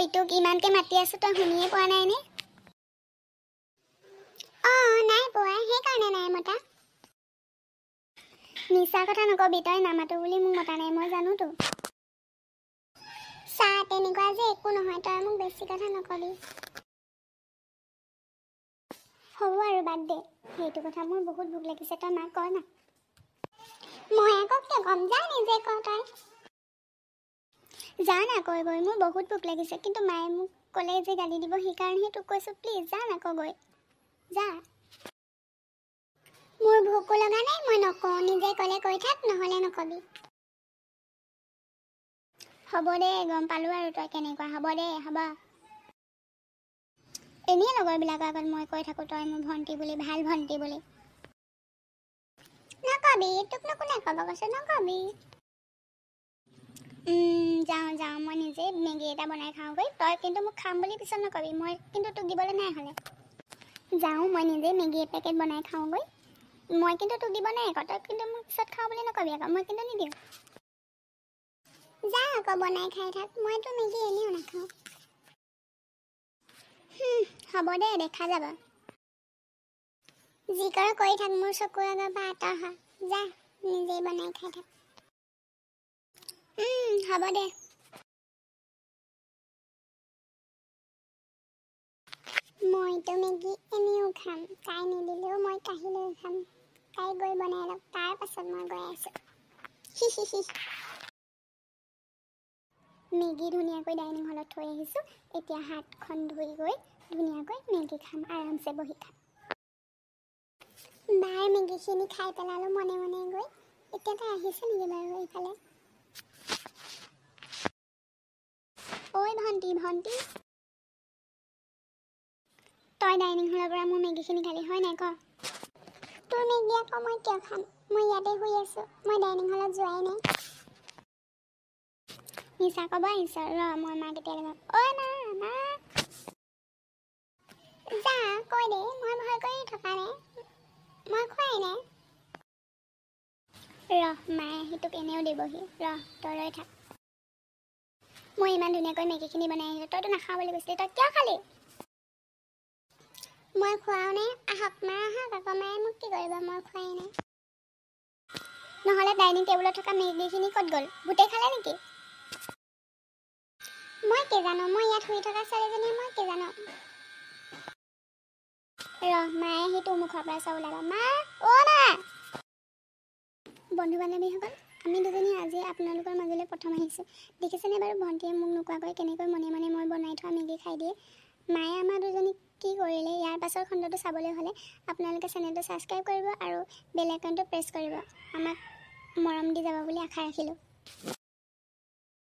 তোক ইমানকে মাতি আছো তই শুনিয়ে পোৱা নাই নে নাই পোৱা সেইকাৰণে নাই মতা মিছা কথা নকবি তই নামাতো বুলি মোক মতা নাই মই জানো তো চা তেনেকুৱা যে একো নহয় তই মোক বেছি কথা নকবি হ'ব আৰু বাদ দে সেইটো কথা মোৰ বহুত ভোক লাগিছে তই মাক ক না মই আকৌ কিয় কম যা নিজে ক তই যা না কৈ গৈ মোৰ বহুত ভোক লাগিছে কিন্তু মায়ে মোক ক'লে যে গালি দিব সেইকাৰণে তোক কৈছোঁ প্লিজ যা না ক গৈ যা মোৰ ভোকো লগা নাই মই নকওঁ নিজে ক'লে কৈ থাক নহ'লে নকবি হ'ব দে গম পালোঁ আৰু তই কেনেকুৱা হ'ব দে হ'ব এনেই লগৰবিলাকৰ আগত মই কৈ থাকোঁ তই মোৰ ভণ্টি বুলি ভাল ভণ্টি বুলি নকবি তোকনো কোনে ক'ব কৈছে নকবি যাওঁ মই নিজে মেগী এটা বনাই খাওঁগৈ তই কিন্তু মোক খাম বুলি পিছত নকবি মই কিন্তু তোক দিবলৈ নাই হ'লে যাওঁ মই নিজে মেগী এপেকেট বনাই খাওঁগৈ মই কিন্তু তোক দিব নাই আকৌ তই কিন্তু মোক পিছত খাওঁ বুলি নকবি আকৌ মই কিন্তু নিদিওঁ যা আকৌ বনাই খাই থাক মইতো মেগী এনেও নাখাওঁ হ'ব দে দেখা যাব যি কৰ কৰি থাক মোৰ চকুৰ আগৰ পৰা আঁতৰ হ যা নিজেই বনাই খাই থাক হ'ব দে মইতো মেগী এনেও খাম তাই নিদিলেও মই কাঢ়ি লৈ খাম তাই গৈ বনাই লওক তাৰ পাছত মই গৈ আছোঁ মেগী ধুনীয়াকৈ ডাইনিং হলত থৈ আহিছোঁ এতিয়া হাতখন ধুই গৈ ধুনীয়াকৈ মেগী খাম আৰামছে বহি খাম বাৰ মেগীখিনি খাই পেলালোঁ মনে মনে গৈ এতিয়া তাই আহিছে নেকি বাৰু এইফালে ঐ ভণ্টি তই ডাইনিং হলৰ পৰা মোৰ মেগীখিনি খালি হয় নাই ক তোৰ মেগী আকৌ মই কিয় খাম মই ইয়াতে শুই আছোঁ মই ডাইনিং হলত যোৱাই নাই মিছা ক'ব আহিছ ৰ মই মাক এতিয়া লগাম ঐ মা যা কৈ দে মই ভয় কৰি থকা নাই মই খোৱাই নাই মায়ে আহি তোক এনেও দিবহি তই ৰৈ থাক মই ইমান ধুনীয়াকৈ মেগীখিনি বনাই আহিলোঁ তইতো নাখাওঁ বুলি কৈছিলি তই কিয় খালি মই খোৱাও নাই আহক মা আহক আকৌ মায়ে মোক কি কৰিব মই খোৱাই নাই নহ'লে ডাইনিং টেবুলত থকা মেগীখিনি ক'ত গ'ল ভূতে খালে নেকি মই কি জানো মই ইয়াত শুই থকা ছোৱালীজনীয়ে মই কি জানো মায়ে আহি তোৰ মুখৰ পৰা চাউল ওলাব মা বন্ধু বান্ধৱীসকল আমি দুজনী আজি আপোনালোকৰ মাজলৈ প্ৰথম আহিছোঁ দেখিছেনে বাৰু ভণ্টিয়ে মোক নোকোৱাকৈ কেনেকৈ মনে মনে মই বনাই থোৱা মেগী খাই দিয়ে মায়ে আমাৰ দুজনীক কি কৰিলে ইয়াৰ পাছৰ খণ্ডটো চাবলৈ হ'লে আপোনালোকে চেনেলটো ছাবস্ক্ৰাইব কৰিব আৰু বেল আইকনটো প্ৰেছ কৰিব আমাক মৰম দি যাব বুলি আশা ৰাখিলোঁ